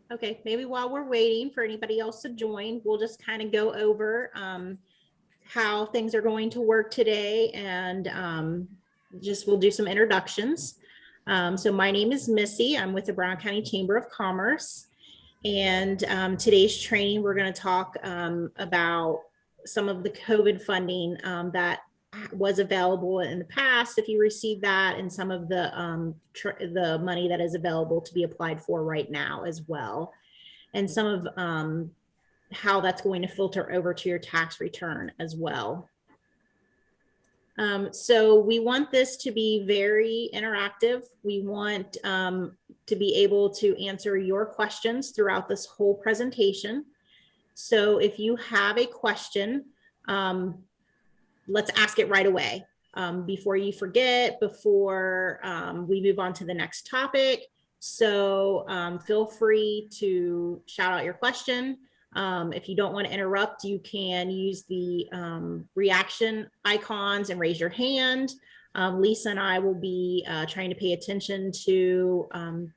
Okay, maybe while we're waiting for anybody else to join, we'll just kind of go over how things are going to work today, and just we'll do some introductions. So my name is Missy. I'm with the Brown County Chamber of Commerce, and today's training we're going to talk about some of the COVID funding that was available in the past if you received that, and some of the money that is available to be applied for right now as well, and some of how that's going to filter over to your tax return as well. So we want this to be very interactive. We want to be able to answer your questions throughout this whole presentation. So if you have a question, let's ask it right away before you forget, before we move on to the next topic. So feel free to shout out your question. If you don't want to interrupt, you can use the reaction icons and raise your hand. Lisa and I will be trying to pay attention to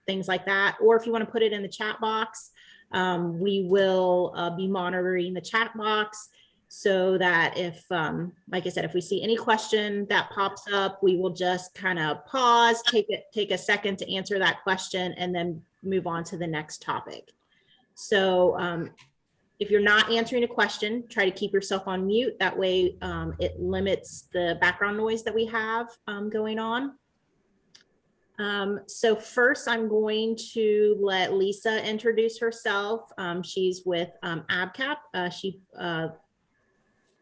things like that. Or if you want to put it in the chat box, we will be monitoring the chat box so that if, like I said, if we see any question that pops up, we will just kind of pause, take a second to answer that question, and then move on to the next topic. So if you're not answering a question, try to keep yourself on mute. That way it limits the background noise that we have going on. So first I'm going to let Lisa introduce herself. She's with ABCAP.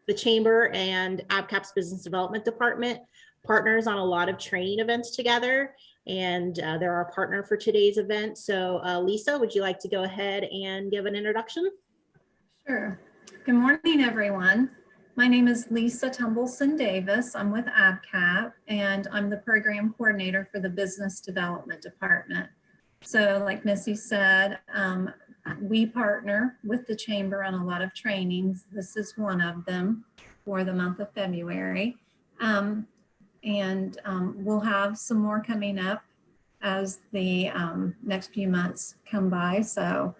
The Chamber and ABCAP's Business Development Department partners on a lot of training events together, and they're our partner for today's event. So Lisa, would you like to go ahead and give an introduction? Sure. Good morning, everyone. My name is Lisa Tumbleson Davis. I'm with ABCAP, and I'm the program coordinator for the Business Development Department. So like Missy said, we partner with the Chamber on a lot of trainings. This is one of them for the month of February. We'll have some more coming up as the next few months come by. So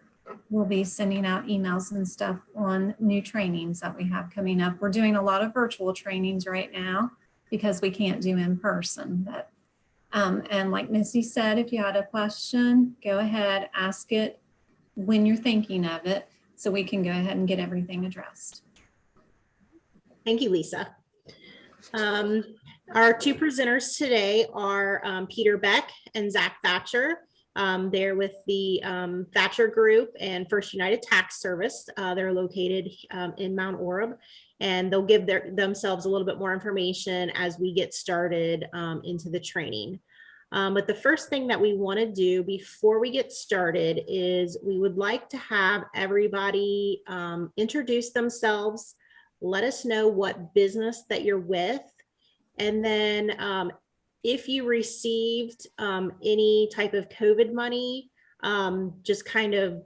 we'll be sending out emails and stuff on new trainings that we have coming up. We're doing a lot of virtual trainings right now because we can't do in person. But, and like Missy said, if you had a question, go ahead, ask it when you're thinking of it, so we can go ahead and get everything addressed. Thank you, Lisa. Our two presenters today are Peter Beck and Zach Thatcher. They're with the Thatcher Group and First United Tax Service. They're located in Mount Orab, and they'll give themselves a little bit more information as we get started into the training. But the first thing that we want to do before we get started is we would like to have everybody introduce themselves, let us know what business that you're with, and then if you received any type of COVID money, just kind of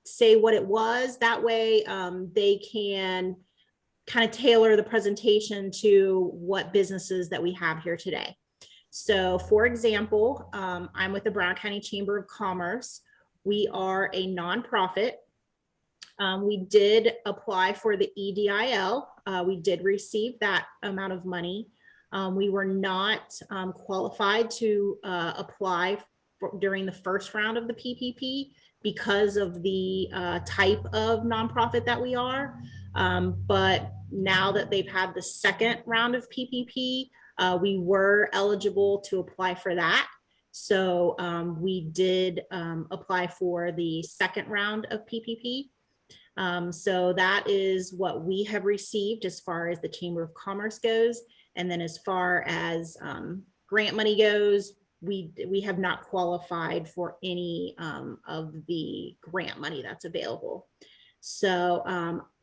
say what it was. That way they can kind of tailor the presentation to what businesses that we have here today. So for example, I'm with the Brown County Chamber of Commerce. We are a nonprofit. We did apply for the EDIL. We did receive that amount of money. We were not qualified to apply during the first round of the PPP because of the type of nonprofit that we are. But now that they've had the second round of PPP, we were eligible to apply for that. So we did apply for the second round of PPP. So that is what we have received as far as the Chamber of Commerce goes. And then as far as grant money goes, we have not qualified for any of the grant money that's available. So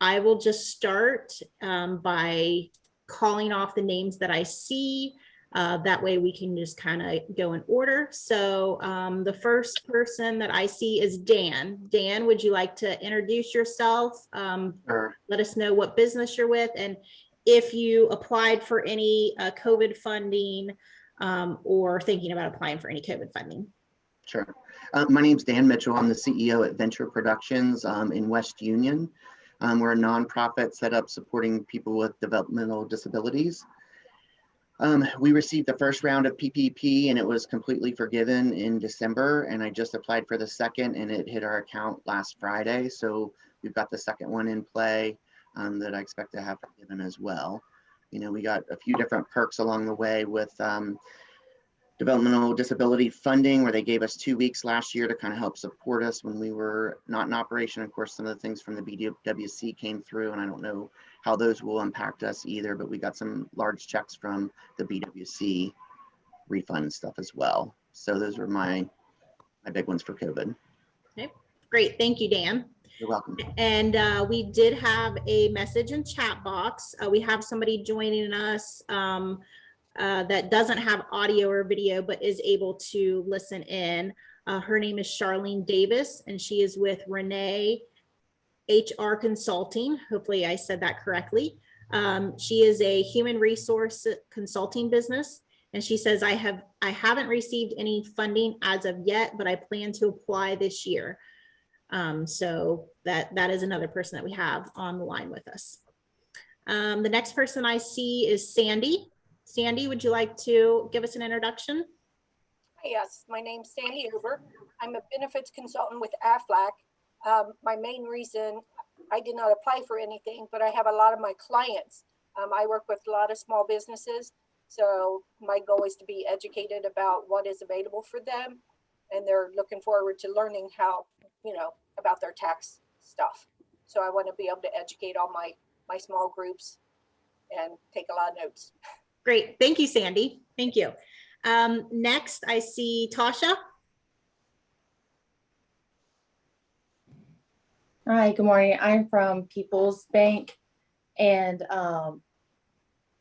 I will just start by calling off the names that I see. That way we can just kind of go in order. So the first person that I see is Dan. Dan, would you like to introduce yourself? Sure. Let us know what business you're with, and if you applied for any COVID funding or thinking about applying for any COVID funding. Sure. My name's Dan Mitchell. I'm the CEO at Venture Productions in West Union. We're a nonprofit set up supporting people with developmental disabilities. We received the first round of PPP and it was completely forgiven in December. And I just applied for the second and it hit our account last Friday. So we've got the second one in play that I expect to have forgiven as well. You know, we got a few different perks along the way with developmental disability funding, where they gave us 2 weeks last year to kind of help support us when we were not in operation. Of course, some of the things from the BWC came through, and I don't know how those will impact us either, but we got some large checks from the BWC refund stuff as well. So those were my big ones for COVID. Okay, great. Thank you, Dan. You're welcome. And we did have a message and chat box. We have somebody joining us that doesn't have audio or video, but is able to listen in. Her name is Charlene Davis, and she is with Renee HR Consulting. Hopefully I said that correctly. She is a human resource consulting business. And she says, I haven't received any funding as of yet, but I plan to apply this year. So that is another person that we have on the line with us. The next person I see is Sandy. Sandy, would you like to give us an introduction? Yes, my name's Sandy Huber. I'm a benefits consultant with AFLAC. My main reason, I did not apply for anything, but I have a lot of my clients. I work with a lot of small businesses. So my goal is to be educated about what is available for them. And they're looking forward to learning how, about their tax stuff. So I want to be able to educate all my small groups and take a lot of notes. Great. Thank you, Sandy. Thank you. Next, I see Tasha. Hi, good morning. I'm from People's Bank, and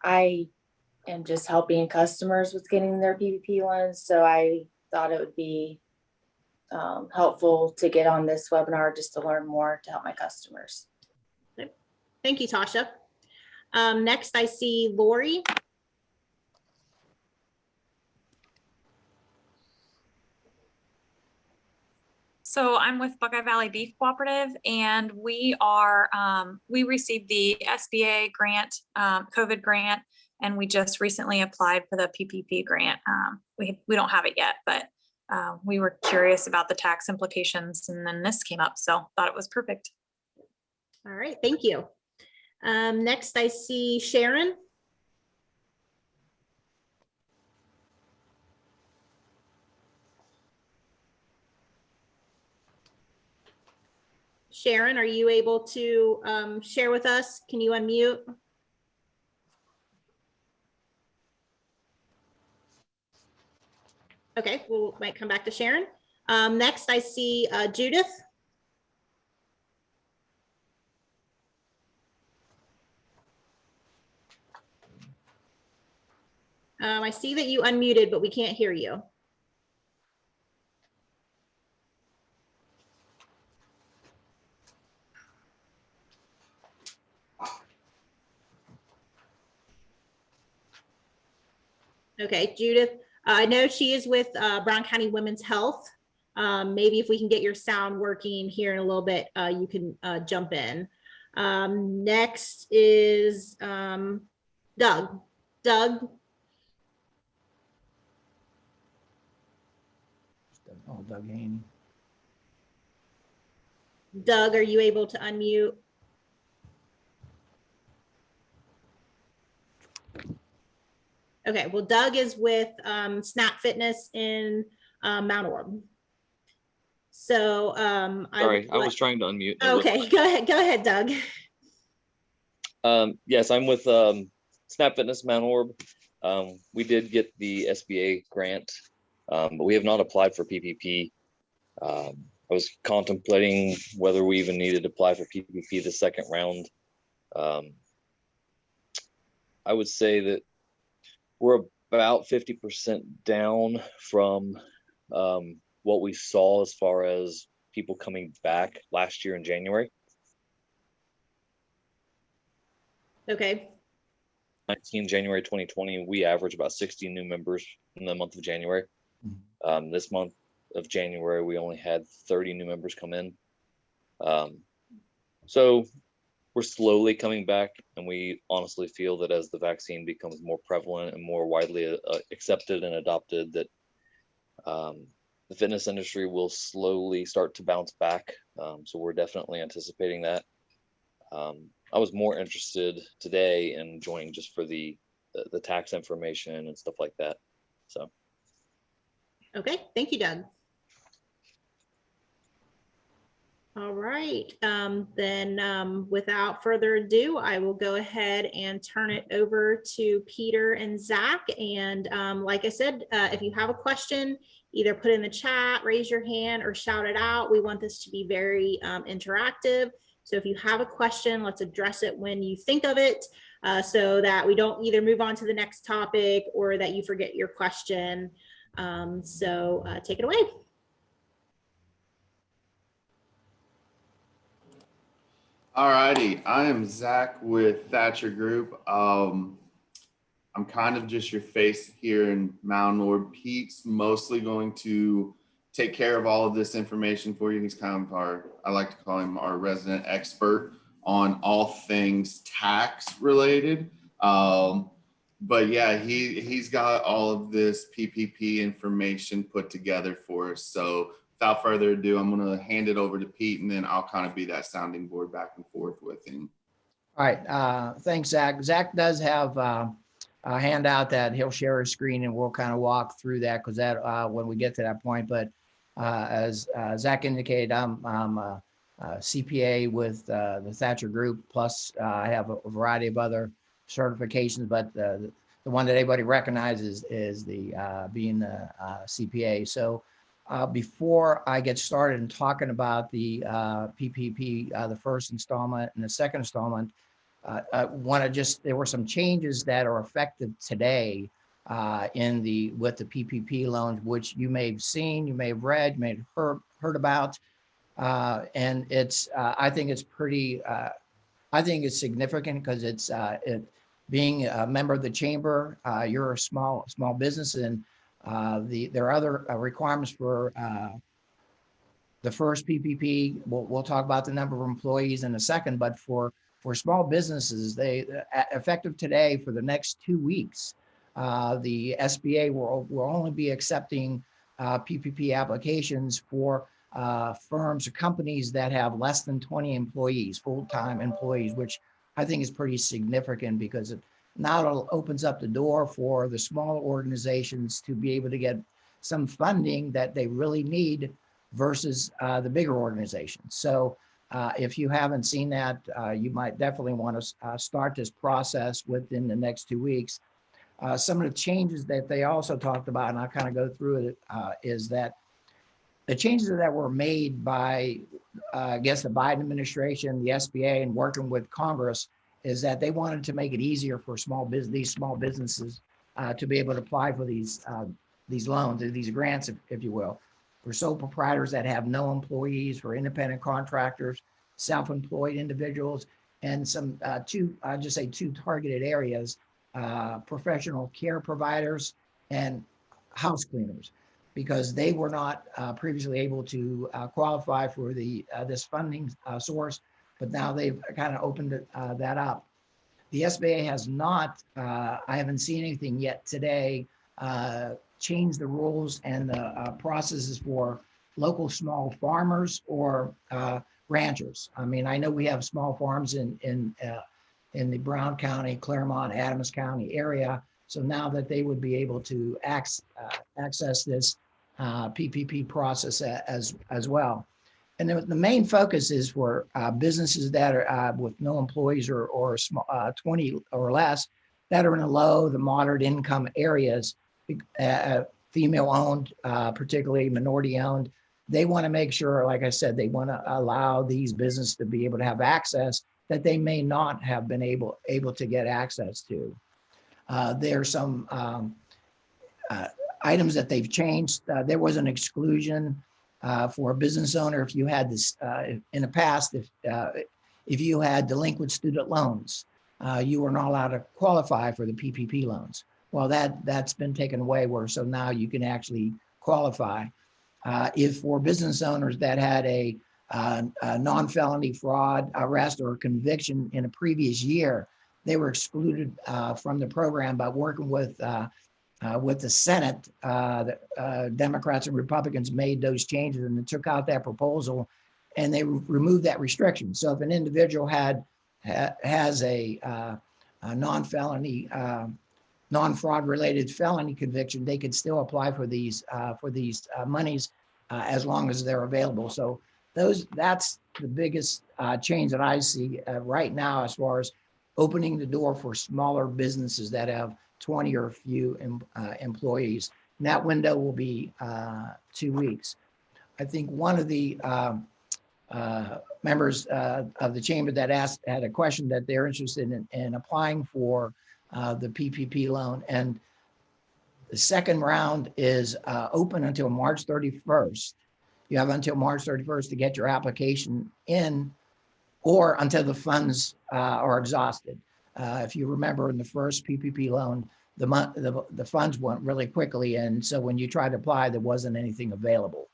I am just helping customers with getting their PPP loans. So I thought it would be helpful to get on this webinar just to learn more to help my customers. Thank you, Tasha. Next, I see Lori. So I'm with Buckeye Valley Beef Cooperative, and we are, we received the SBA grant, COVID grant, and we just recently applied for the PPP grant. We don't have it yet, but we were curious about the tax implications, and then this came up, so thought it was perfect. All right, thank you. Next, I see Sharon. Sharon, are you able to share with us? Can you unmute? Okay, we might come back to Sharon. Next, I see Judith. I see that you unmuted, but we can't hear you. Okay, Judith, I know she is with Brown County Women's Health. Maybe if we can get your sound working here in a little bit, you can jump in. Next is Doug. Doug. Oh, Doug Haney. Doug, are you able to unmute? Okay, well, Doug is with Snap Fitness in Mount Orb. So sorry, I was trying to unmute. Okay, go ahead, Doug. Yes, I'm with Snap Fitness Mount Orb. We did get the SBA grant, but we have not applied for PPP. I was contemplating whether we even needed to apply for PPP the second round. I would say that we're about 50% down from what we saw as far as people coming back last year in January. Okay. January 2020, we averaged about 60 new members in the month of January. This month, of January, we only had 30 new members come in. So we're slowly coming back, and we honestly feel that as the vaccine becomes more prevalent and more widely accepted and adopted, that the fitness industry will slowly start to bounce back. So we're definitely anticipating that. I was more interested today in joining just for the tax information and stuff like that. So. Okay, thank you, Doug. All right, then without further ado, I will go ahead and turn it over to Peter and Zach. And like I said, if you have a question, either put in the chat, raise your hand, or shout it out. We want this to be very interactive. So if you have a question, let's address it when you think of it, so that we don't either move on to the next topic or that you forget your question. So take it away. All righty, I am Zach with Thatcher Group. I'm kind of just your face here in Mount Orb. Pete's mostly going to take care of all of this information for you. He's kind of I like to call him our resident expert on all things tax related. But yeah, he's got all of this PPP information put together for us. So without further ado, I'm going to hand it over to Pete, and then I'll kind of be that sounding board back and forth with him. All right, thanks, Zach. Zach does have a handout that he'll share his screen, and we'll kind of walk through that because that when we get to that point. But as Zach indicated, I'm a CPA with the Thatcher Group, plus I have a variety of other certifications, but the one that everybody recognizes is the being the CPA. So before I get started in talking about the PPP, the first installment and the second installment, I want to there were some changes that are effective today with the PPP loans, which you may have seen, you may have read, you may have heard about, and it's I think it's pretty. I think it's significant because it's being a member of the chamber. You're a small business, and there are other requirements for the first PPP. We'll talk about the number of employees in a second, but for small businesses, they effective today for the next 2 weeks, the SBA will only be accepting PPP applications for firms or companies that have less than 20 employees, full-time employees, which I think is pretty significant because it now opens up the door for the smaller organizations to be able to get some funding that they really need versus the bigger organizations. So if you haven't seen that, you might definitely want to start this process within the next 2 weeks. Some of the changes that they also talked about, and I'll kind of go through it, is that the changes that were made by, I guess, the Biden administration, the SBA, and working with Congress, is that they wanted to make it easier for these small businesses to be able to apply for these loans, or these grants, if you will, for sole proprietors that have no employees, for independent contractors, self-employed individuals, and some two targeted areas: professional care providers and house cleaners, because they were not previously able to qualify for this funding source, but now they've kind of opened that up. The SBA has not, I haven't seen anything yet today, change the rules and the processes for local small farmers or ranchers. I mean, I know we have small farms in the Brown County, Claremont, Adams County area. So now that they would be able to access this PPP process as well. And the main focus is for businesses that are with no employees or small, 20 or less, that are in the low, the moderate income areas, female owned, particularly minority owned. They want to make sure, like I said, they want to allow these businesses to be able to have access that they may not have been able to get access to. There's some items that they've changed. There was an exclusion for a business owner if you had this in the past. If you had delinquent student loans, you were not allowed to qualify for the PPP loans. Well, that's been taken away. So now you can actually qualify. if for business owners that had a non-felony fraud arrest or conviction in a previous year, they were excluded from the program. By working with the Senate, the Democrats and Republicans made those changes and they took out that proposal and they removed that restriction. So if an individual has a non-felony, non-fraud related felony conviction, they could still apply for these monies as long as they're available. So that's the biggest change that I see right now as far as opening the door for smaller businesses that have 20 or few employees. And that window will be 2 weeks. I think one of the members of the chamber that had a question that they're interested in applying for the PPP loan. And the second round is open until March 31st. You have until March 31st to get your application in, or until the funds are exhausted. If you remember in the first PPP loan, the funds went really quickly. And so when you tried to apply, there wasn't anything available.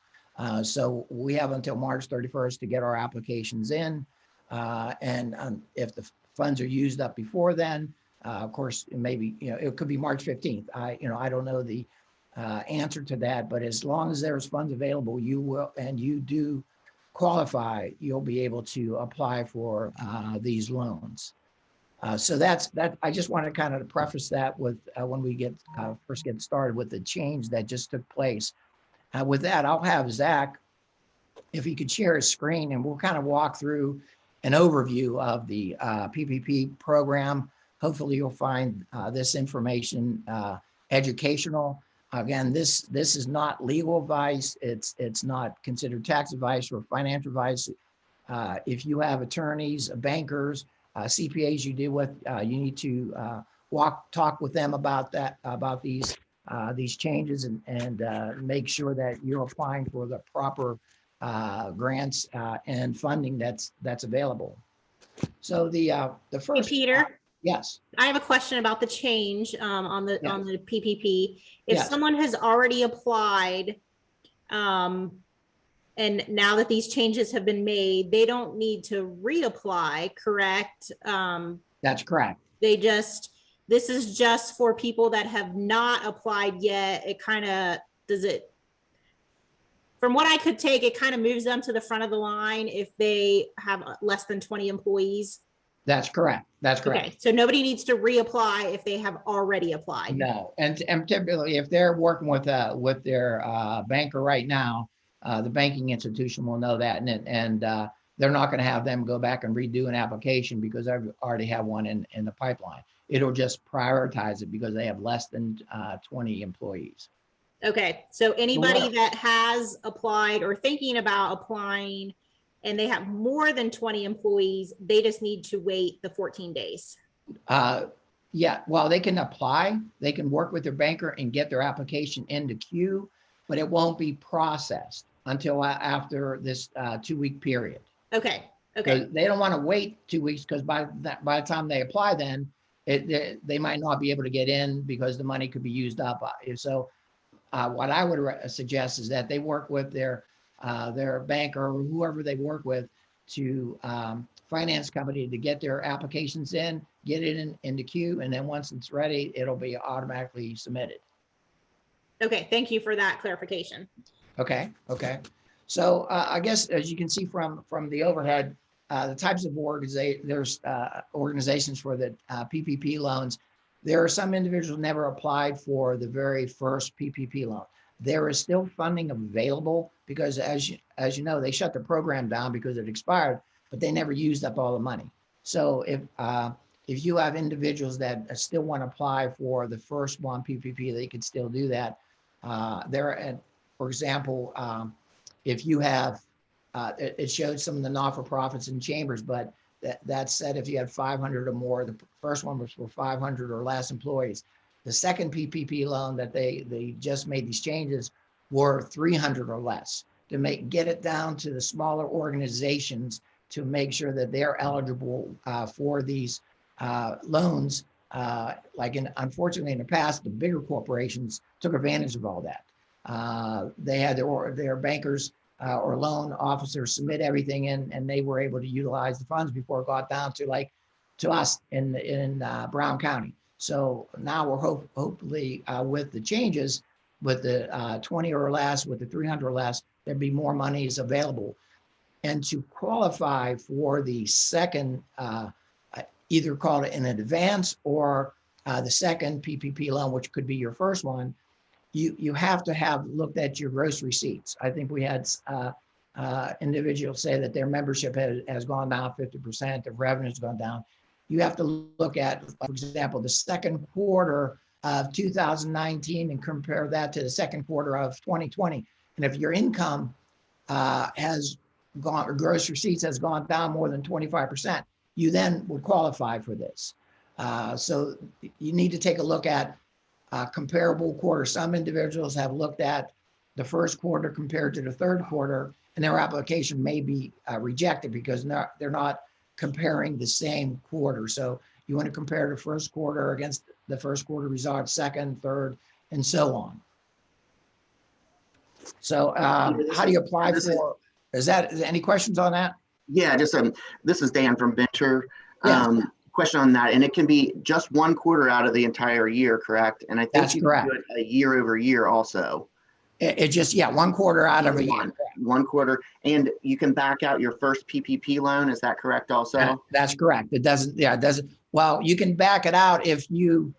So we have until March 31st to get our applications in. And if the funds are used up before then, of course, maybe, it could be March 15th. I don't know the answer to that, but as long as there's funds available, you will, and you do qualify, you'll be able to apply for these loans. So that. I just want to kind of preface that with when we first get started with the change that just took place. With that, I'll have Zach, if he could share his screen, and we'll kind of walk through an overview of the PPP program. Hopefully you'll find this information educational. Again, this is not legal advice. It's not considered tax advice or financial advice. If you have attorneys, bankers, CPAs you deal with, you need to talk with them about these changes and make sure that you're applying for the proper grants and funding that's available. So the first. Hey, Peter. Yes. I have a question about the change on the PPP. If Yes. someone has already applied, and now that these changes have been made, they don't need to reapply, correct? That's correct. This is just for people that have not applied yet. It kind of from what I could take, it kind of moves them to the front of the line if they have less than 20 employees. That's correct. That's correct. Okay, so nobody needs to reapply if they have already applied. No, and typically if they're working with their banker right now, the banking institution will know that, and they're not going to have them go back and redo an application because they already have one in the pipeline. It'll just prioritize it because they have less than 20 employees. Okay, so anybody that has applied or thinking about applying and they have more than 20 employees, they just need to wait the 14 days. Yeah, well, they can apply, they can work with their banker and get their application into queue, but it won't be processed until after this 2-week period. Okay. Okay. So they don't want to wait 2 weeks because by the time they apply, then they might not be able to get in because the money could be used up. So what I would suggest is that they work with their banker or whoever they work with to finance company to get their applications in, get it in the queue, and then once it's ready, it'll be automatically submitted. Okay, thank you for that clarification. Okay. So I guess as you can see from the overhead, the types of there's organizations for the PPP loans. There are some individuals never applied for the very first PPP loan. There is still funding available because as you know, they shut the program down because it expired, but they never used up all the money. So if you have individuals that still want to apply for the first one PPP, they can still do that. For example, if you have, it showed some of the not-for-profits and chambers, but that said, if you had 500 or more, the first one was for 500 or less employees. The second PPP loan that they just made these changes were 300 or less to get it down to the smaller organizations to make sure that they're eligible for these loans. Unfortunately, in the past, the bigger corporations took advantage of all that. They had their bankers or loan officers submit everything in, and they were able to utilize the funds before it got down to us in Brown County. So now we're hopefully with the changes, with the 20 or less, with the 300 or less, there'd be more monies available. And to qualify for the second, either called an advance or the second PPP loan, which could be your first one, you have to have looked at your gross receipts. I think we had individuals say that their membership has gone down 50%, the revenue's gone down. You have to look at, for example, the second quarter of 2019 and compare that to the second quarter of 2020. And if your income has gone, or gross receipts has gone down more than 25%, you then would qualify for this. So you need to take a look at comparable quarter. Some individuals have looked at the first quarter compared to the third quarter, and their application may be rejected because they're not comparing the same quarter. So you want to compare the first quarter against the first quarter results, second, third, and so on. So how do you apply for, is there any questions on that? Yeah, just this is Dan from Venture. Yeah. Question on that, and it can be just one quarter out of the entire year, correct? And I think That's you correct. can do it a year over year also. It just, yeah, one quarter out of a year. One quarter, and you can back out your first PPP loan. Is that correct also? That's correct. It doesn't, yeah, it doesn't. Well, you can back it out if you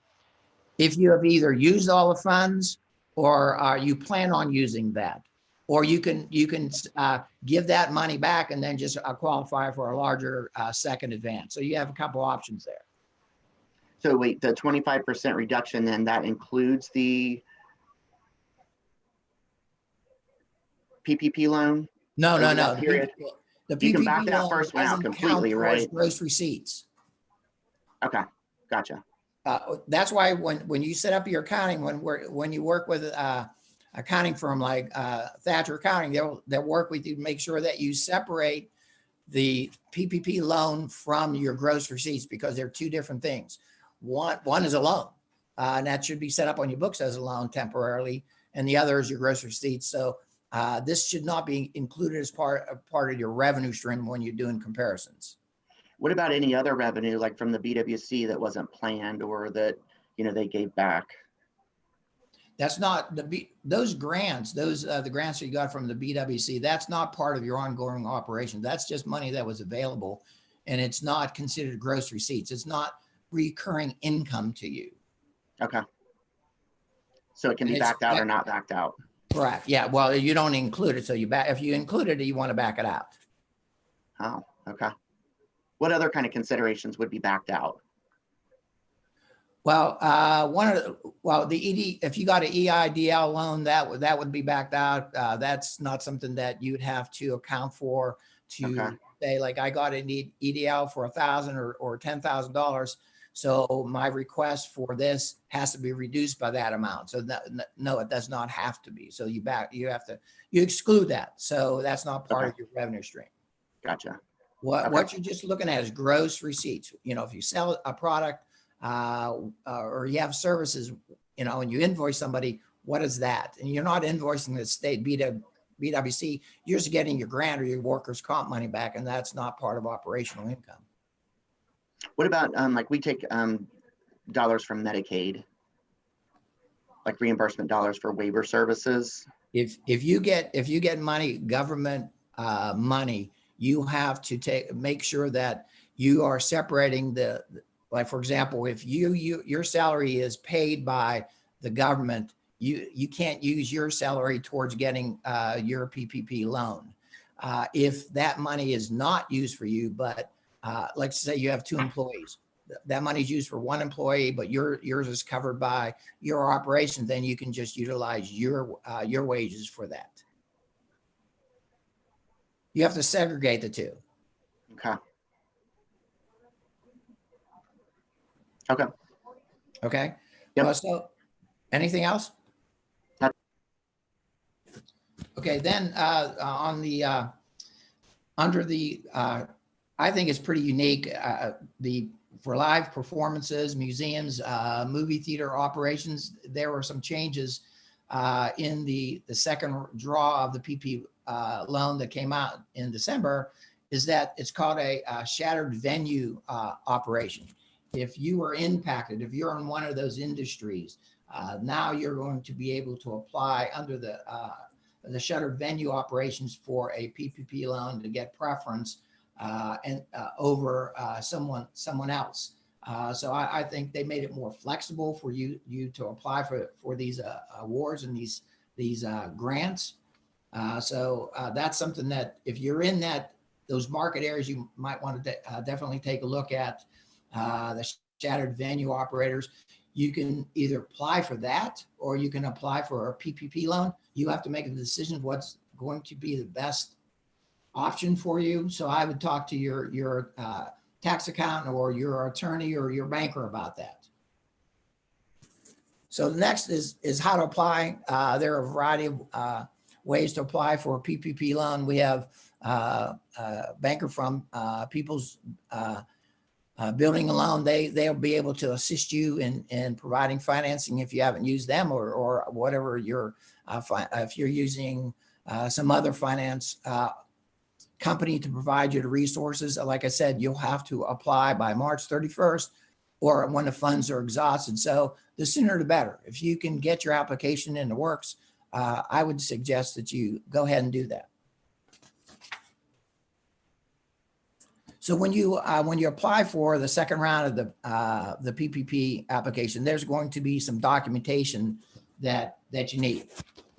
have either used all the funds or you plan on using that. Or you can give that money back and then just qualify for a larger second advance. So you have a couple options there. So wait, the 25% reduction, then that includes the PPP loan? No. Period. The You can PPP back that loan first one out doesn't completely, count towards right? gross receipts. Okay, gotcha. That's why when you set up your accounting, when you work with accounting firm like Thatcher Accounting, they'll work with you to make sure that you separate the PPP loan from your gross receipts, because they're two different things. One is a loan, and that should be set up on your books as a loan temporarily, and the other is your gross receipts. So this should not be included as part of your revenue stream when you're doing comparisons. What about any other revenue, like from the BWC that wasn't planned or that they gave back? That's not those grants, the grants that you got from the BWC, that's not part of your ongoing operation. That's just money that was available, and it's not considered gross receipts. It's not recurring income to you. Okay. So it can be backed out or not backed out. Correct. Yeah. Well, you don't include it. So if you include it, you want to back it out. Oh, okay. What other kind of considerations would be backed out? Well, if you got an EIDL loan, that would be backed out. That's not something that you'd have to account for to say, like, I got an EDIL for $1,000 or $10,000. So my request for this has to be reduced by that amount. So no, it does not have to be. So you exclude that. So that's not part of your revenue stream. Gotcha. What you're just looking at is gross receipts. If you sell a product, or you have services, and you invoice somebody, what is that? And you're not invoicing the state BWC, you're just getting your grant or your workers' comp money back, and that's not part of operational income. What about like we take dollars from Medicaid, like reimbursement dollars for waiver services? If you get money, government money, you have to make sure that you are separating like, for example, if your salary is paid by the government, you can't use your salary towards getting your PPP loan. If that money is not used for you, but let's say you have 2 employees, that money is used for 1 employee, but yours is covered by your operation, then you can just utilize your wages for that. You have to segregate the two. Okay. Okay. Okay. Yep. So anything else? Okay. Then on the under the I think it's pretty unique. For live performances, museums, movie theater operations, there were some changes in the second draw of the PP loan that came out in December is that it's called a shattered venue operation. If you were impacted, if you're in one of those industries, now you're going to be able to apply under the shuttered venue operations for a PPP loan to get preference over someone else. So I think they made it more flexible for you to apply for these awards and these grants. So that's something that if you're in those market areas, you might want to definitely take a look at the shattered venue operators. You can either apply for that or you can apply for a PPP loan. You have to make a decision of what's going to be the best option for you. So I would talk to your tax accountant or your attorney or your banker about that. So the next is how to apply. There are a variety of ways to apply for a PPP loan. We have a banker from People's Building a Loan. They'll be able to assist you in providing financing if you haven't used them or whatever if you're using some other finance company to provide you the resources. Like I said, you'll have to apply by March 31st or when the funds are exhausted. So the sooner the better. If you can get your application in the works, I would suggest that you go ahead and do that. So when you apply for the second round of the PPP application, there's going to be some documentation that you need,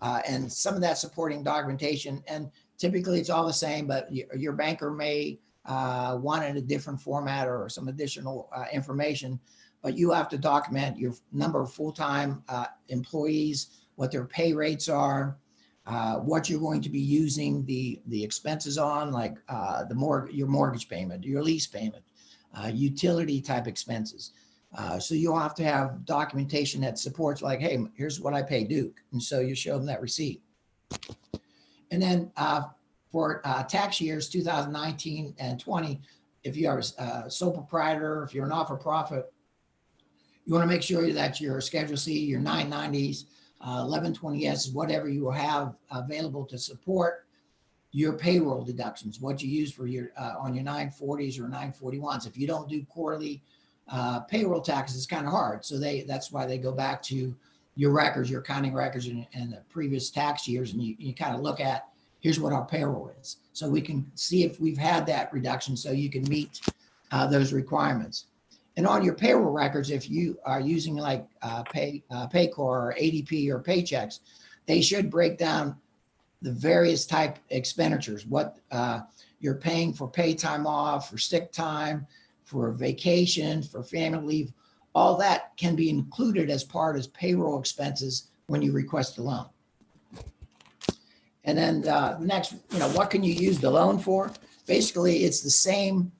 and some of that supporting documentation. And typically it's all the same, but your banker may want it in a different format or some additional information. But you have to document your number of full-time employees, what their pay rates are, what you're going to be using the expenses on, like your mortgage payment, your lease payment, utility type expenses. So you'll have to have documentation that supports, like, hey, here's what I pay Duke. And so you show them that receipt. And then for tax years 2019 and 20, if you are a sole proprietor, if you're a not-for-profit, you want to make sure that your Schedule C, your 990s, 1120S, whatever you will have available to support your payroll deductions, what you use for your on your 940s or 941s. If you don't do quarterly payroll taxes, it's kind of hard. So that's why they go back to your records, your accounting records and the previous tax years, and you kind of look at, here's what our payroll is. So we can see if we've had that reduction so you can meet those requirements. And on your payroll records, if you are using like Paycor or ADP or Paychecks, they should break down the various type expenditures, what you're paying for pay time off, for sick time, for vacation, for family leave. All that can be included as part of payroll expenses when you request a loan. And then next, what can you use the loan for? Basically, it's the same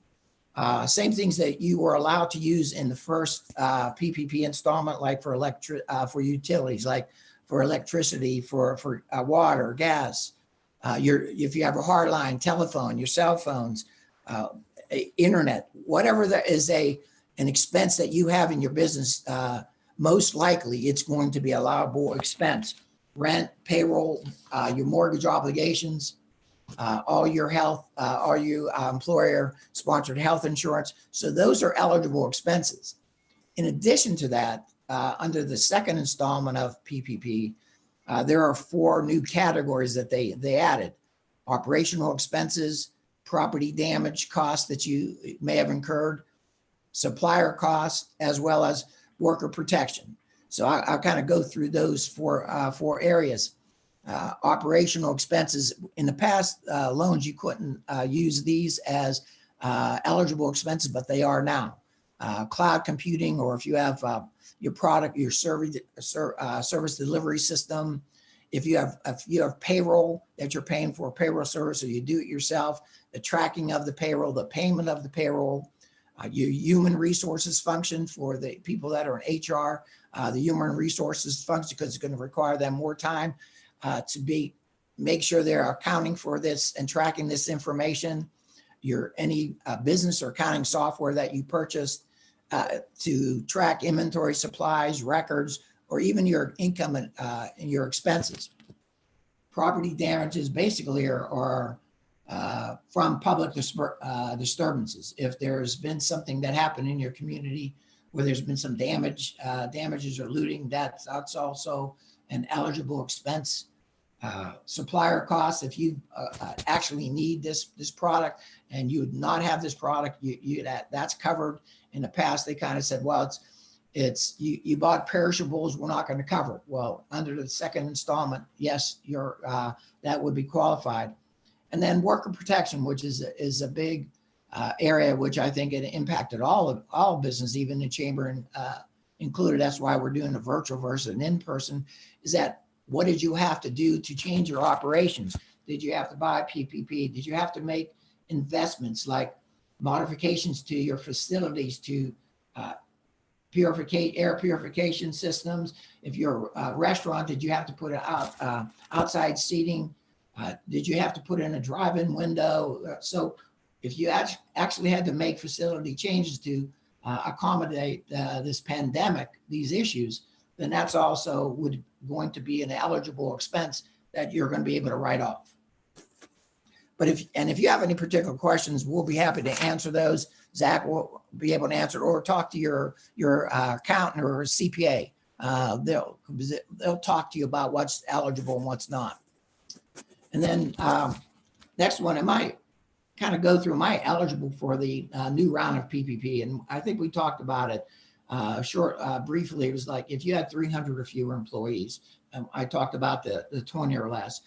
things that you were allowed to use in the first PPP installment, like for utilities, like for electricity, for water, gas, if you have a hard line, telephone, your cell phones, internet, whatever there is an expense that you have in your business, most likely it's going to be a allowable expense. Rent, payroll, your mortgage obligations, all your health, all your employer-sponsored health insurance. So those are eligible expenses. In addition to that, under the second installment of PPP, there are 4 new categories that they added: operational expenses, property damage costs that you may have incurred, supplier costs, as well as worker protection. So I'll kind of go through those 4 areas. Operational expenses. In the past, loans, you couldn't use these as eligible expenses, but they are now. Cloud computing, or if you have your product, your service delivery system, if you have payroll that you're paying for a payroll service, or you do it yourself, the tracking of the payroll, the payment of the payroll, your human resources function for the people that are in HR, the human resources function, because it's going to require them more time to make sure they're accounting for this and tracking this information. Any business or accounting software that you purchased to track inventory, supplies, records, or even your income and your expenses. Property damages basically are from public disturbances. If there's been something that happened in your community where there's been some damages or looting, that's also an eligible expense. Supplier costs, if you actually need this product and you would not have this product, that's covered. In the past, they kind of said, well, it's you bought perishables, we're not going to cover it. Well, under the second installment, yes, that would be qualified. And then worker protection, which is a big area, which I think it impacted all business, even the chamber included. That's why we're doing a virtual versus an in-person. Is that what did you have to do to change your operations? Did you have to buy PPP? Did you have to make investments like modifications to your facilities to air purification systems? If you're a restaurant, did you have to put outside seating? Did you have to put in a drive-in window? So if you actually had to make facility changes to accommodate this pandemic, these issues, then that's also going to be an eligible expense that you're going to be able to write off. But if you have any particular questions, we'll be happy to answer those. Zach will be able to answer, or talk to your accountant or CPA. They'll talk to you about what's eligible and what's not. And then next one, am I eligible for the new round of PPP? And I think we talked about it briefly. It was like if you had 300 or fewer employees, I talked about the 20 or less.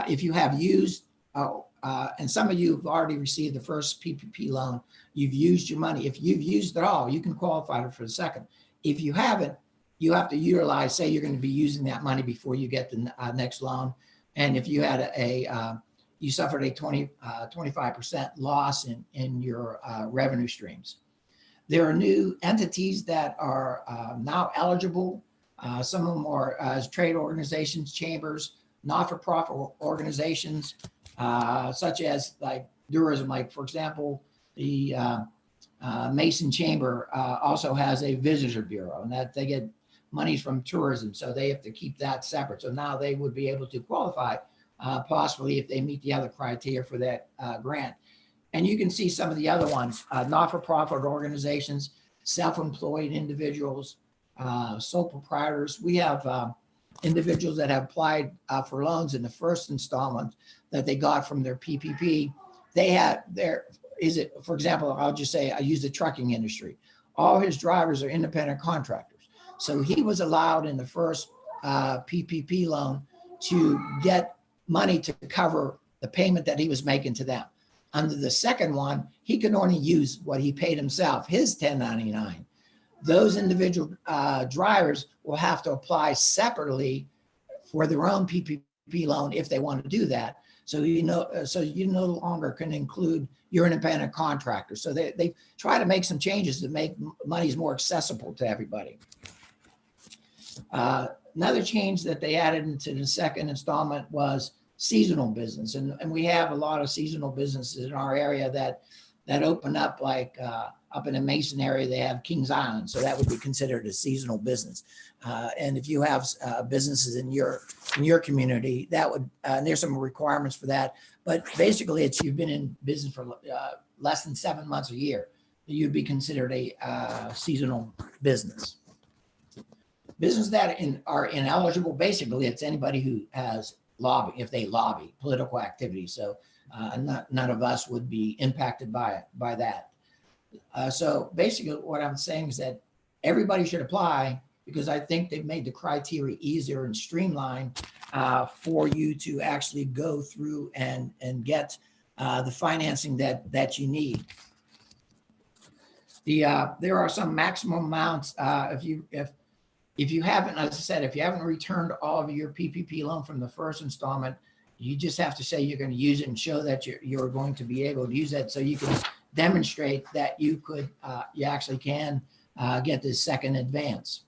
If you have used, and some of you have already received the first PPP loan, you've used your money. If you've used it all, you can qualify for the second. If you haven't, you have to utilize, say you're going to be using that money before you get the next loan. And if you had you suffered a 25% loss in your revenue streams. There are new entities that are now eligible. Some of them are as trade organizations, chambers, not-for-profit organizations, such as like tourism. Like, for example, the Mason Chamber also has a visitor bureau, and that they get monies from tourism, so they have to keep that separate. So now they would be able to qualify, possibly if they meet the other criteria for that grant. And you can see some of the other ones, not-for-profit organizations, self-employed individuals, sole proprietors. We have individuals that have applied for loans in the first installment that they got from their PPP. They had for example, I'll just say, I use the trucking industry. All his drivers are independent contractors. So he was allowed in the first PPP loan to get money to cover the payment that he was making to them. Under the second one, he could only use what he paid himself, his 1099. Those individual drivers will have to apply separately for their own PPP loan if they want to do that. So you no longer can include your independent contractor. So they try to make some changes to make monies more accessible to everybody. Another change that they added into the second installment was seasonal business. And we have a lot of seasonal businesses in our area that open up, like up in the Mason area, they have Kings Island. So that would be considered a seasonal business. And if you have businesses in your community, that would, and there's some requirements for that. But basically it's, you've been in business for less than 7 months a year, you'd be considered a seasonal business. Businesses that are ineligible, basically it's anybody who has if they lobby political activity. So none of us would be impacted by that. So basically what I'm saying is that everybody should apply, because I think they've made the criteria easier and streamlined for you to actually go through and get the financing that you need. There are some maximum amounts if you haven't, as I said, if you haven't returned all of your PPP loan from the first installment, you just have to say you're going to use it and show that you're going to be able to use that, so you can demonstrate that you actually can get this second advance.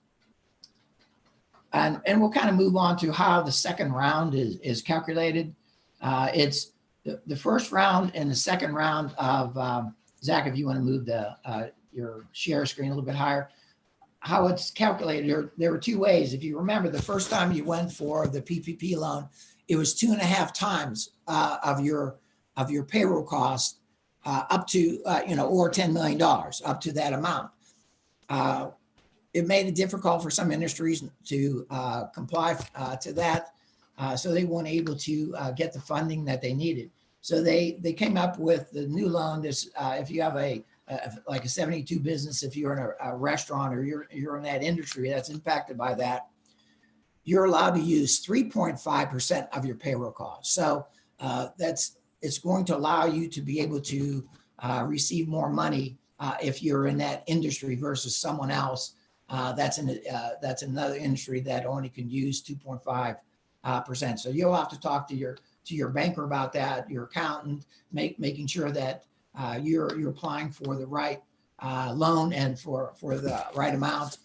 And we'll kind of move on to how the second round is calculated. It's the first round and the second round of, Zach, if you want to move your share screen a little bit higher. how it's calculated, there were two ways. If you remember, the first time you went for the PPP loan, it was 2.5 times of your payroll cost up to, or $10 million, up to that amount. It made it difficult for some industries to comply to that. So they weren't able to get the funding that they needed. So they came up with the new loan. This, if you have like a 72 business, if you're in a restaurant or you're in that industry that's impacted by that, you're allowed to use 3.5% of your payroll costs. So it's going to allow you to be able to receive more money if you're in that industry versus someone else that's another industry that only can use 2.5%. So you'll have to talk to your banker about that, your accountant, making sure that you're applying for the right loan and for the right amount.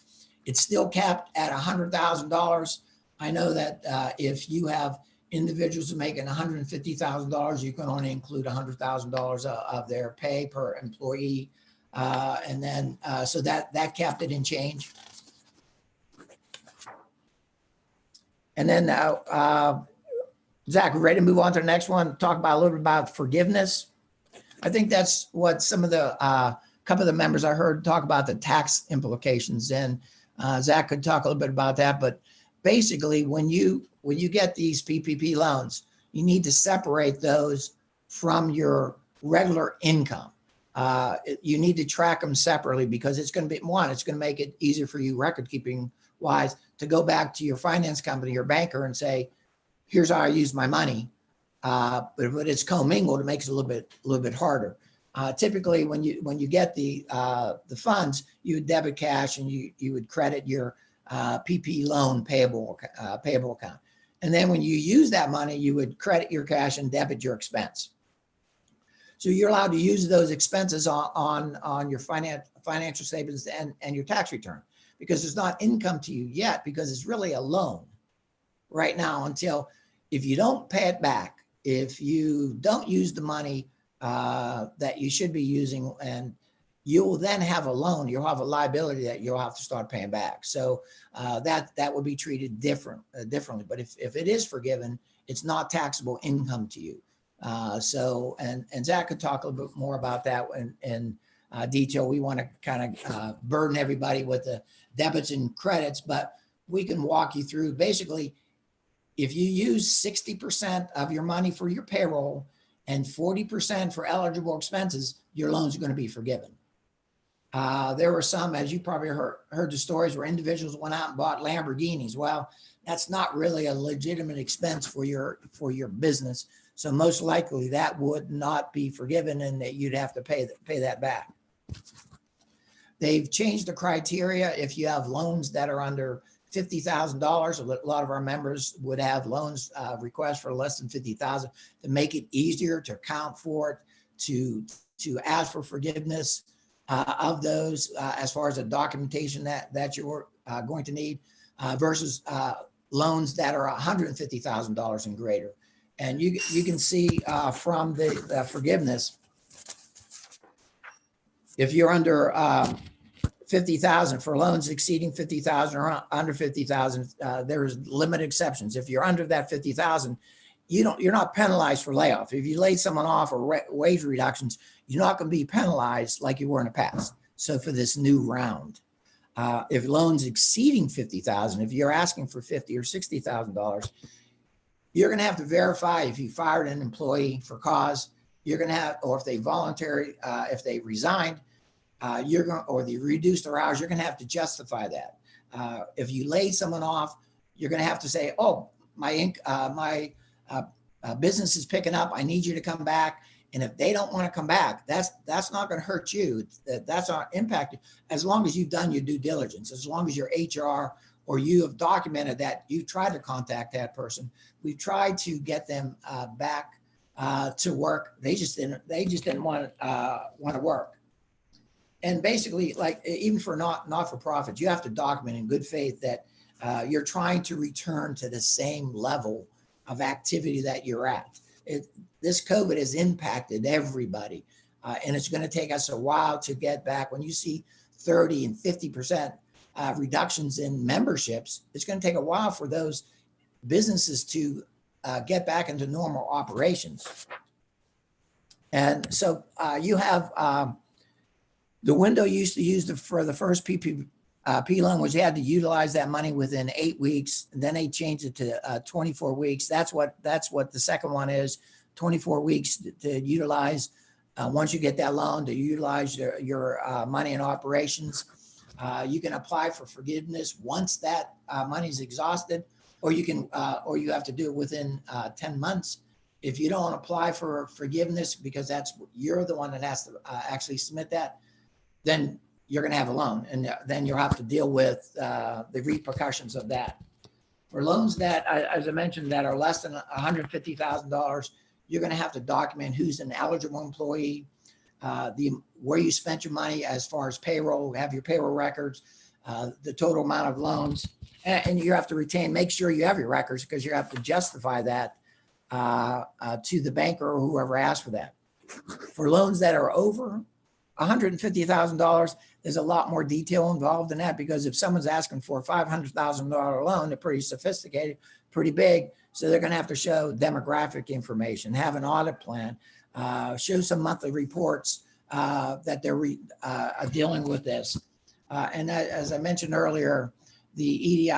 It's still capped at $100,000. I know that if you have individuals who make $150,000, you can only include $100,000 of their pay per employee. And then, so that capped it in change. And then Zach, we're ready to move on to the next one, talk about a little bit about forgiveness. I think that's what some of the couple of the members I heard talk about, the tax implications, and Zach could talk a little bit about that. But basically, when you get these PPP loans, you need to separate those from your regular income. You need to track them separately because it's going to be it's going to make it easier for you record keeping wise to go back to your finance company, your banker, and say, here's how I use my money. But if it's commingled, it makes it a little bit harder. Typically, when you get the funds, you would debit cash and you would credit your PPP loan payable account. And then when you use that money, you would credit your cash and debit your expense. So you're allowed to use those expenses on your financial statements and your tax return, because it's not income to you yet, because it's really a loan right now until, if you don't pay it back, if you don't use the money that you should be using, and you'll then have a loan, you'll have a liability that you'll have to start paying back. So that would be treated differently. But if it is forgiven, it's not taxable income to you. So Zach could talk a little bit more about that in detail. We want to kind of burden everybody with the debits and credits, but we can walk you through. Basically, if you use 60% of your money for your payroll and 40% for eligible expenses, your loans are going to be forgiven. There were some, as you probably heard the stories, where individuals went out and bought Lamborghinis. Well, that's not really a legitimate expense for your business. So most likely that would not be forgiven, and that you'd have to pay that back. They've changed the criteria. If you have loans that are under $50,000, a lot of our members would have loans requests for less than $50,000, to make it easier to account for it, to ask for forgiveness of those as far as the documentation that you're going to need, versus loans that are $150,000 and greater. And you can see from the forgiveness, if you're under 50,000, for loans exceeding 50,000 or under 50,000, there's limited exceptions. If you're under that 50,000, you're not penalized for layoff. If you laid someone off or wage reductions, you're not going to be penalized like you were in the past. So for this new round, if loans exceeding 50,000, if you're asking for $50,000 or $60,000, you're going to have to verify if you fired an employee for cause. You're going to have, or if they if they resigned, or they reduced their hours, you're going to have to justify that. If you laid someone off, you're going to have to say, oh, my business is picking up, I need you to come back. And if they don't want to come back, that's not going to hurt you. That's not impacted, as long as you've done your due diligence, as long as your HR or you have documented that you tried to contact that person. We've tried to get them back to work. They just didn't want to work. And basically, like, even for not-for-profits, you have to document in good faith that you're trying to return to the same level of activity that you're at. This COVID has impacted everybody, and it's going to take us a while to get back. When you see 30 and 50% reductions in memberships, it's going to take a while for those businesses to get back into normal operations. And so you have the window you used to use for the first PPP loan was you had to utilize that money within 8 weeks. And then they changed it to 24 weeks. That's what the second one is, 24 weeks to utilize once you get that loan, to utilize your money in operations. You can apply for forgiveness once that money is exhausted, or you have to do it within 10 months. If you don't apply for forgiveness, because you're the one that has to actually submit that, then you're going to have a loan, and then you'll have to deal with the repercussions of that. For loans that, as I mentioned, that are less than $150,000, you're going to have to document who's an eligible employee, where you spent your money as far as payroll, have your payroll records, the total amount of loans, and you have to make sure you have your records, because you have to justify that to the banker or whoever asked for that. For loans that are over $150,000, there's a lot more detail involved in that, because if someone's asking for a $500,000 loan, they're pretty sophisticated, pretty big. So they're going to have to show demographic information, have an audit plan, show some monthly reports that they're dealing with this. And as I mentioned earlier, the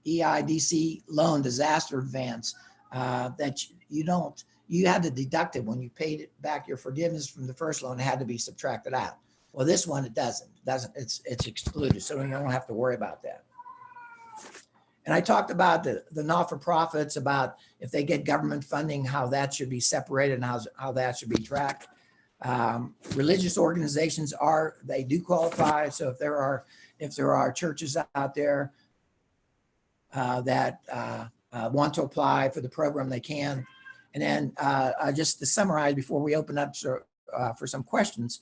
EIDC loan disaster advance that you had to deduct it when you paid it back. Your forgiveness from the first loan had to be subtracted out. Well, this one, it doesn't. It's excluded, so you don't have to worry about that. And I talked about the not-for-profits, about if they get government funding, how that should be separated and how that should be tracked. Religious organizations they do qualify. So if there are churches out there that want to apply for the program, they can. And then just to summarize before we open up for some questions,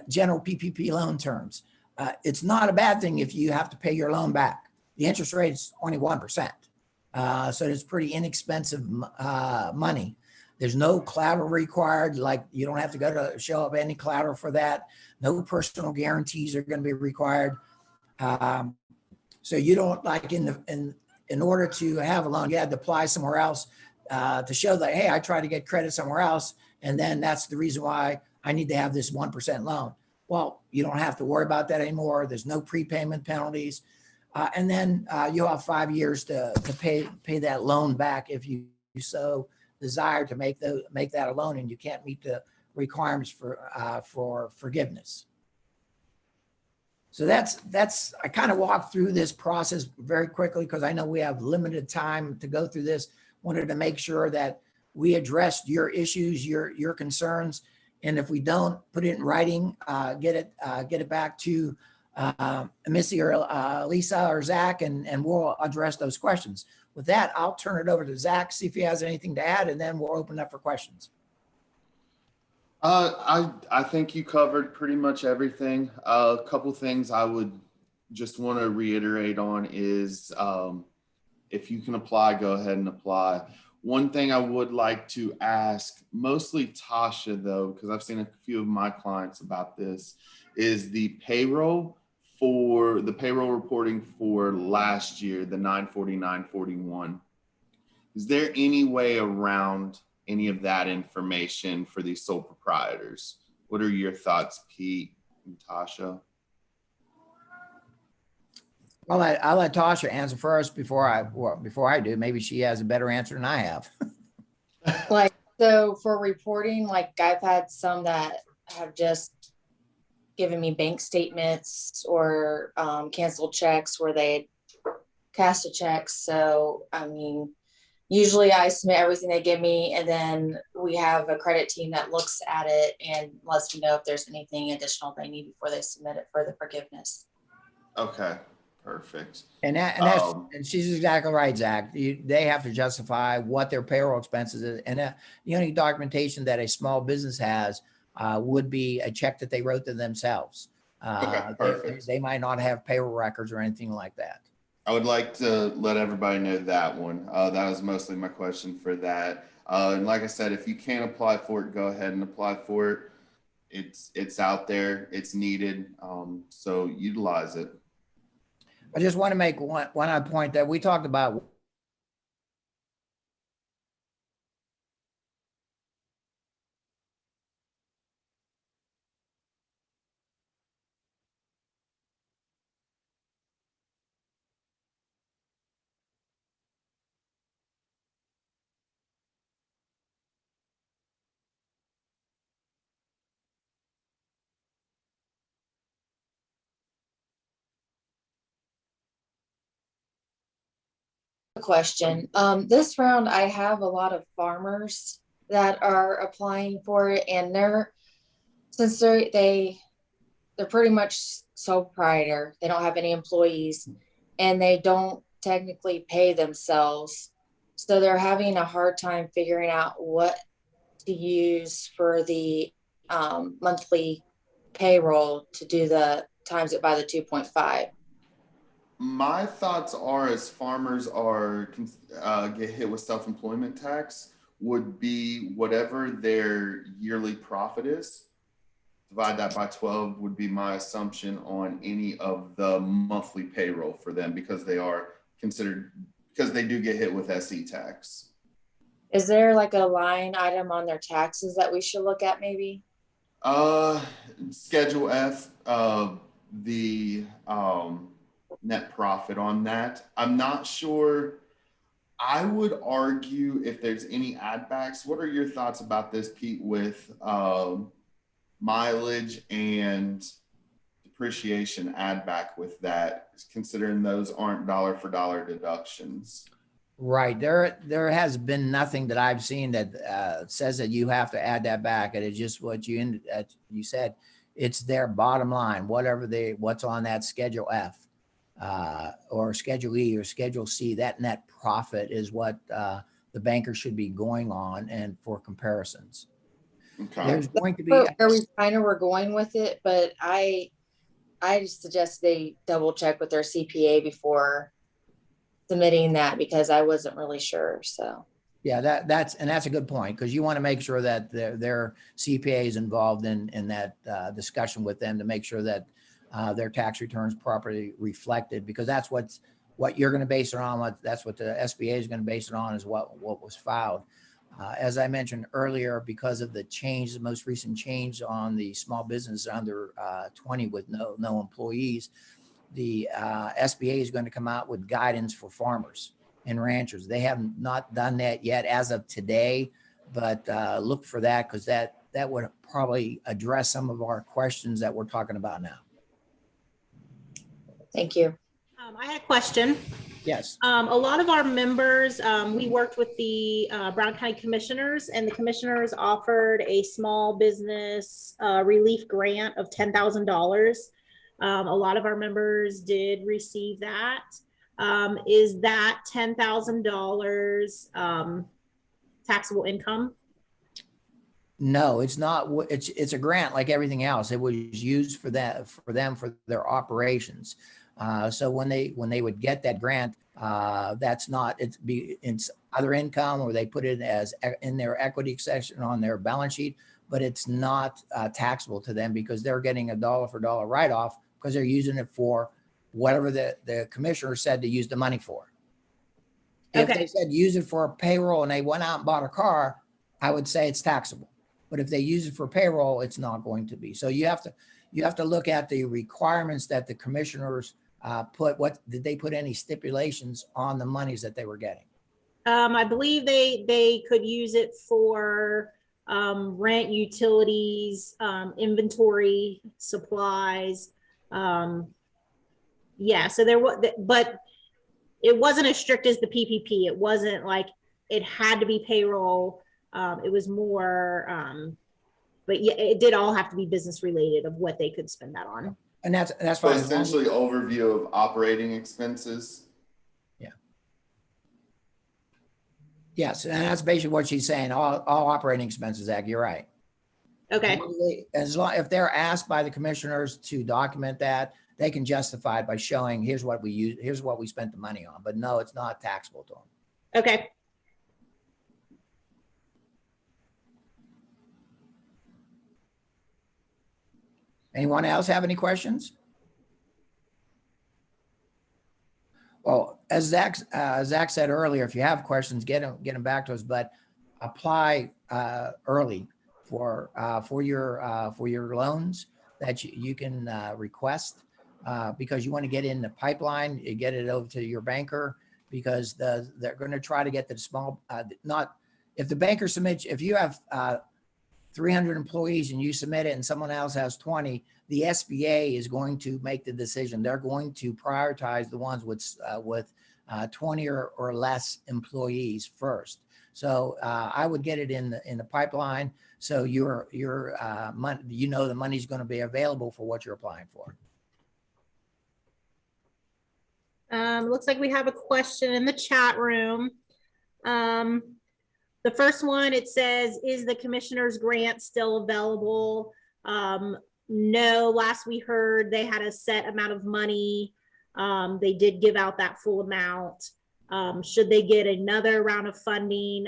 general PPP loan terms. It's not a bad thing if you have to pay your loan back. The interest rate is 21%. So it's pretty inexpensive money. There's no collateral required, like you don't have to show up any collateral for that. No personal guarantees are going to be required. So you don't, like in order to have a loan, you had to apply somewhere else to show that, hey, I tried to get credit somewhere else, and then that's the reason why I need to have this 1% loan. Well, you don't have to worry about that anymore. There's no prepayment penalties. And then you'll have 5 years to pay that loan back if you so desire to make that a loan and you can't meet the requirements for forgiveness. So that's I kind of walked through this process very quickly because I know we have limited time to go through this. Wanted to make sure that we addressed your issues, your concerns, and if we don't, put it in writing, get it back to Missy or Lisa or Zach, and we'll address those questions. With that, I'll turn it over to Zach, see if he has anything to add, and then we'll open up for questions. I think you covered pretty much everything. A couple things I would just want to reiterate on is if you can apply, go ahead and apply. One thing I would like to ask, mostly Tasha though, because I've seen a few of my clients about this, is the payroll reporting for last year, the 949.41. Is there any way around any of that information for these sole proprietors? What are your thoughts, Pete and Tasha? I'll let Tasha answer first before I do. Maybe she has a better answer than I have. Like, so for reporting, like I've had some that have just given me bank statements or canceled checks where they cashed a check. So, I mean, usually I submit everything they give me, and then we have a credit team that looks at it and lets me know if there's anything additional they need before they submit it for the forgiveness. Okay, perfect. And she's exactly right, Zach. They have to justify what their payroll expenses is, and the only documentation that a small business has would be a check that they wrote to themselves. Okay, perfect. They might not have payroll records or anything like that. I would like to let everybody know that one. That was mostly my question for that. And like I said, if you can't apply for it, go ahead and apply for it. It's out there. It's needed. So utilize it. I just want to make one other point that we talked about. Question. This round, I have a lot of farmers that are applying for it, and since they're pretty much sole proprietor. They don't have any employees, and they don't technically pay themselves. So they're having a hard time figuring out what to use for the monthly payroll to do the times it by the 2.5. My thoughts are, as farmers are get hit with self-employment tax, would be whatever their yearly profit is. Divide that by 12 would be my assumption on any of the monthly payroll for them, because they are considered, because they do get hit with SE tax. Is there like a line item on their taxes that we should look at maybe? Schedule F, the net profit on that. I'm not sure. I would argue if there's any add backs. What are your thoughts about this, Pete, with mileage and depreciation add back with that, considering those aren't dollar for dollar deductions? Right. There has been nothing that I've seen that says that you have to add that back. It is just what you said. It's their bottom line, what's on that Schedule F or Schedule E or Schedule C. That net profit is what the banker should be going on, and for comparisons. Okay. There's going to be Where we kind of were going with it, but I just suggest they double check with their CPA before submitting that, because I wasn't really sure. So yeah, that's a good point, because you want to make sure that their CPA is involved in that discussion with them to make sure that their tax returns properly reflected, because that's what you're going to base it on. That's what the SBA is going to base it on, is what was filed. As I mentioned earlier, because of the most recent change on the small business under 20 with no employees, the SBA is going to come out with guidance for farmers and ranchers. They have not done that yet as of today, but look for that, because that would probably address some of our questions that we're talking about now. thank you. I had a question. Yes. A lot of our members, we worked with the Brown County Commissioners, and the commissioners offered a small business relief grant of $10,000. A lot of our members did receive that. Is that $10,000 taxable income? No, it's not. It's a grant like everything else. It was used for them for their operations. So when they would get that grant, that's not, it's other income, or they put it as in their equity section on their balance sheet, but it's not taxable to them, because they're getting a dollar for dollar write-off, because they're using it for whatever the commissioner said to use the money for. If they said use it for payroll and they went out and bought a car, I would say it's taxable. But if they use it for payroll, it's not going to be. So you have to look at the requirements that the commissioners put. What did they put any stipulations on the monies that they were getting? I believe they could use it for rent, utilities, inventory, supplies. Yeah, so there was, but it wasn't as strict as the PPP. It wasn't like it had to be payroll. It was more, but yeah, it did all have to be business related of what they could spend that on. And that's So fine. essentially overview of operating expenses. Yeah. Yes, and that's basically what she's saying. All operating expenses, Zach, you're right. Okay. As long, if they're asked by the commissioners to document that, they can justify it by showing, here's what we use, here's what we spent the money on. But no, it's not taxable to them. Okay. Anyone else have any questions? Well, as Zach said earlier, if you have questions, get them back to us, but apply early for your loans that you can request because you want to get in the pipeline, you get it over to your banker because they're going to try to get the small, if the banker submits, if you have 300 employees and you submit it and someone else has 20, the SBA is going to make the decision. They're going to prioritize the ones with 20 or less employees first. So I would get it in the pipeline so your money, the money's going to be available for what you're applying for. Looks like we have a question in the chat room. The first one, it says, is the commissioner's grant still available? No, last we heard they had a set amount of money. They did give out that full amount. Should they get another round of funding,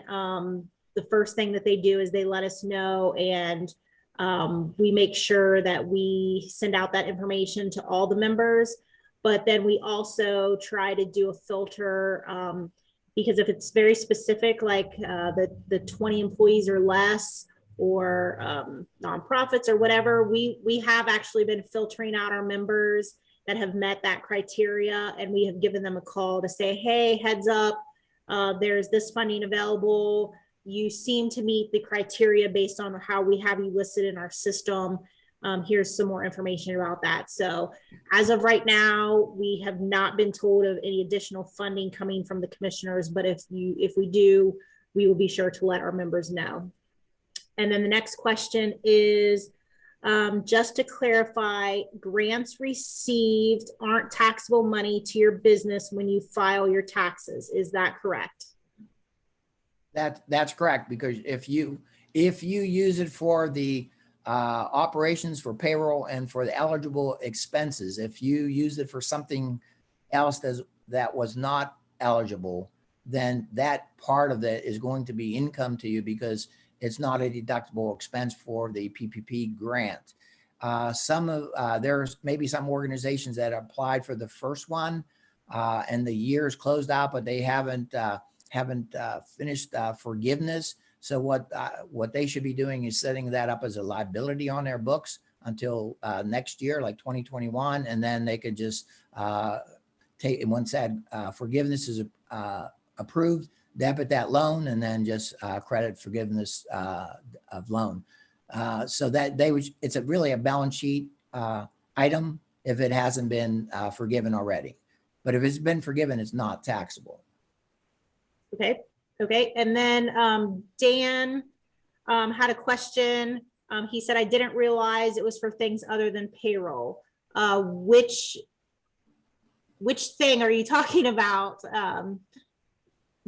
the first thing that they do is they let us know, and we make sure that we send out that information to all the members. But then we also try to do a filter because if it's very specific, like the 20 employees or less, or nonprofits or whatever, we have actually been filtering out our members that have met that criteria, and we have given them a call to say, hey, heads up, there's this funding available. You seem to meet the criteria based on how we have you listed in our system. Here's some more information about that. So as of right now, we have not been told of any additional funding coming from the commissioners, but if we do, we will be sure to let our members know. And then the next question is, just to clarify, grants received aren't taxable money to your business when you file your taxes. Is that correct? That's correct, because if you use it for the operations for payroll and for the eligible expenses, if you use it for something else that was not eligible, then that part of it is going to be income to you because it's not a deductible expense for the PPP grant. There's maybe some organizations that applied for the first one and the year is closed out, but they haven't finished forgiveness. So what they should be doing is setting that up as a liability on their books until next year, like 2021, and then they could just take, once that forgiveness is approved, debit that loan, and then just credit forgiveness of loan. So that it's really a balance sheet item if it hasn't been forgiven already. But if it's been forgiven, it's not taxable. Okay. Okay. And then Dan had a question. He said, I didn't realize it was for things other than payroll. Which thing are you talking about?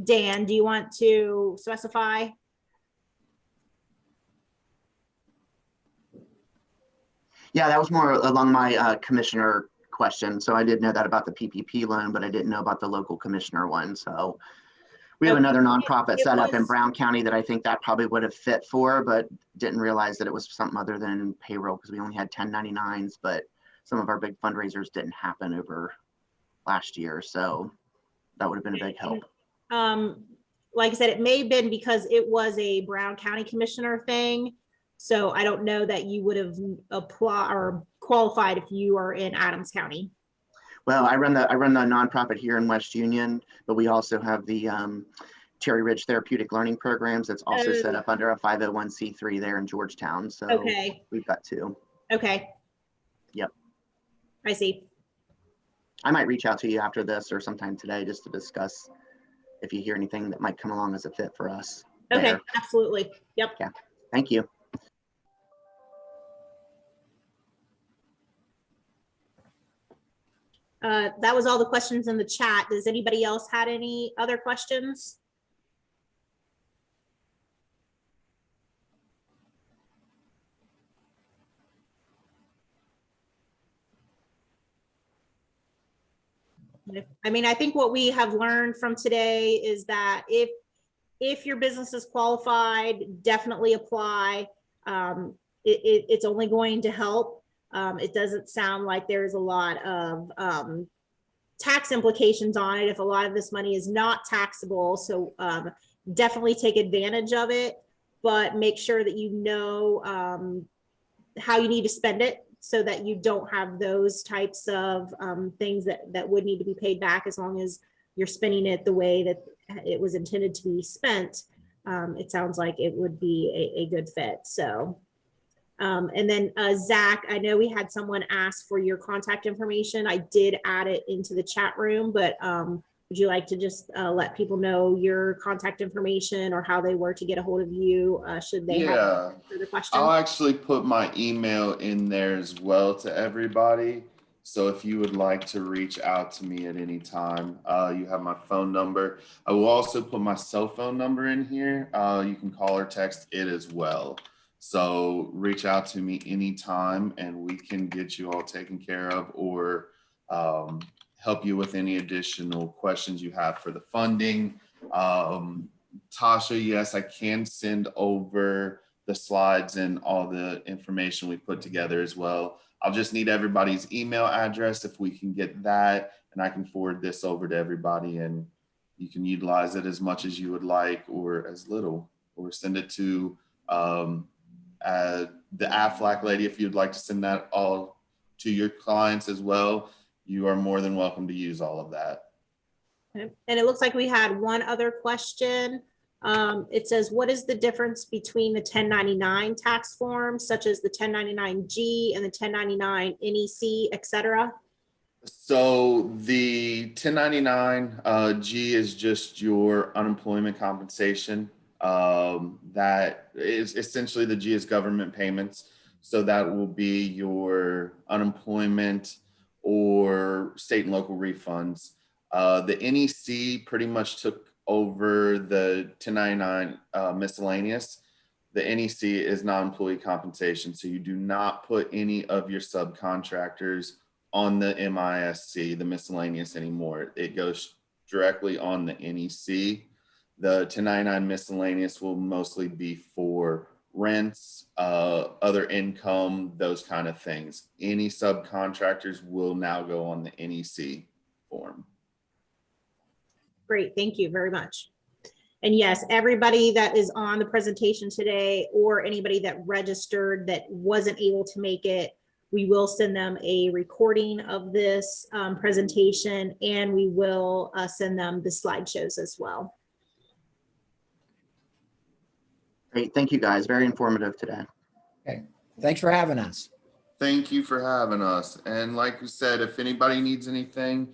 Dan, do you want to specify? Yeah, that was more along my commissioner question. So I did know that about the PPP loan, but I didn't know about the local commissioner one. So we have another nonprofit set up in Brown County that I think that probably would have fit for, but didn't realize that it was something other than payroll because we only had 1099s, but some of our big fundraisers didn't happen over last year. So that would have been a big help. Like I said, it may have been because it was a Brown County commissioner thing. So I don't know that you would have applied or qualified if you are in Adams County. Well, I run the nonprofit here in West Union, but we also have the Cherry Ridge Therapeutic Learning Programs. That's also set up under a 501c3 there in Georgetown. So okay, we've got two. Okay. Yep. I see. I might reach out to you after this or sometime today just to discuss if you hear anything that might come along as a fit for us. Okay, there. absolutely. Yep. Yeah. Thank you. That was all the questions in the chat. Does anybody else had any other questions? I mean, I think what we have learned from today is that if your business is qualified, definitely apply. It's only going to help. It doesn't sound like there's a lot of tax implications on it if a lot of this money is not taxable. So definitely take advantage of it, but make sure that you know how you need to spend it so that you don't have those types of things that would need to be paid back, as long as you're spending it the way that it was intended to be spent. It sounds like it would be a good fit. So, and then Zach, I know we had someone ask for your contact information. I did add it into the chat room, but would you like to just let people know your contact information or how they were to get a hold of you should they have further questions? I'll actually put my email in there as well to everybody. So if you would like to reach out to me at any time, you have my phone number. I will also put my cell phone number in here. You can call or text it as well. So reach out to me anytime and we can get you all taken care of, or help you with any additional questions you have for the funding. Tasha, yes, I can send over the slides and all the information we put together as well. I'll just need everybody's email address if we can get that, and I can forward this over to everybody and you can utilize it as much as you would like or as little, or send it to the AFLAC lady if you'd like to send that all to your clients as well. You are more than welcome to use all of that. Okay. And it looks like we had one other question. It says, what is the difference between the 1099 tax forms, such as the 1099-G and the 1099 NEC, et cetera? So the 1099 G is just your unemployment compensation. That is essentially, the G is government payments. So that will be your unemployment or state and local refunds. The NEC pretty much took over the 1099 miscellaneous. The NEC is non-employee compensation. So you do not put any of your subcontractors on the MISC, the miscellaneous, anymore. It goes directly on the NEC. The 1099 miscellaneous will mostly be for rents, other income, those kind of things. Any subcontractors will now go on the NEC form. Great, thank you very much. And yes, everybody that is on the presentation today, or anybody that registered that wasn't able to make it, we will send them a recording of this presentation, and we will send them the slideshows as well. Great, thank you guys. Very informative today. Okay, thanks for having us. Thank you for having us. And like we said, if anybody needs anything,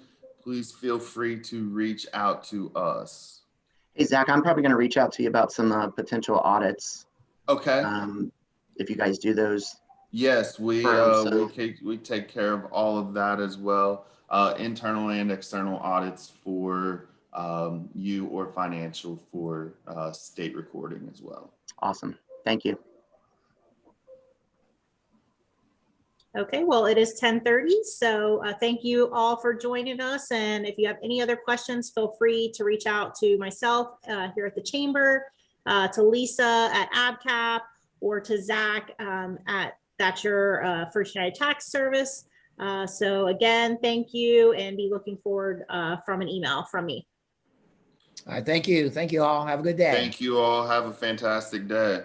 please feel free to reach out to us. Hey, Zach, I'm probably going to reach out to you about some potential audits. Okay. If you guys do those. Yes, we take care of all of that as well. Internal and external audits for you, or financial for state recording as well. Awesome. Thank you. Okay, well, it is 10:30, so thank you all for joining us. And if you have any other questions, feel free to reach out to myself here at the chamber, to Lisa at ABCAP, or to Zach at Thatcher First United Tax Service. So again, thank you, and be looking forward from an email from me. All right, thank you. Thank you all. Have a good day. Thank you all. Have a fantastic day.